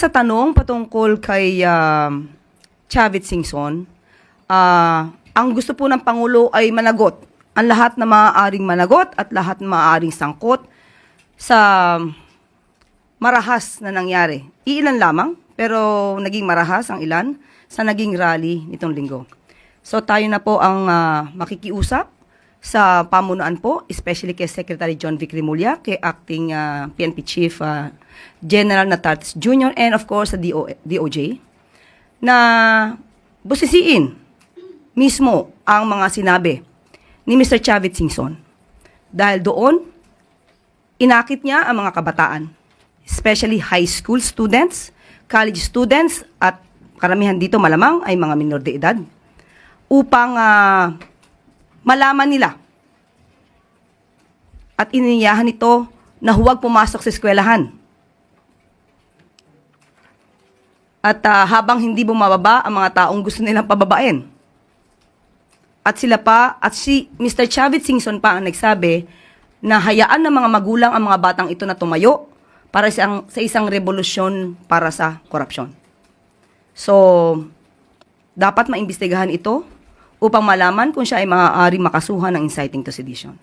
Sa tanong patungkol kay Chavit Singson, ang gusto po ng Pangulo ay managot ang lahat na maaaring managot at lahat na maaaring sangkot sa marahas na nangyari. Iilan lamang, pero naging marahas ang ilan sa naging rally nitong linggo. So tayo na po ang makikiusap sa pamunuan po, especially kay Secretary John Vic Remulla, kay Acting PNP Chief General Natartes Jr., and of course sa DOJ, na busisiin mismo ang mga sinabi ni Mr. Chavit Singson. Dahil doon, inakit niya ang mga kabataan, especially high school students, college students, at karamihan dito malamang ay mga minor de edad, upang malaman nila at iniyahan ito na huwag pumasok sa eskwelahan. At habang hindi bumababa ang mga taong gusto nilang pababain. At sila pa, at si Mr. Chavit Singson pa ang nagsabi na hayaan ng mga magulang ang mga batang ito na tumayo para sa isang revolusyon para sa korupsyon. So, dapat maimbestigahan ito upang malaman kung siya ay maaaring makasuhan ng inciting to sedition.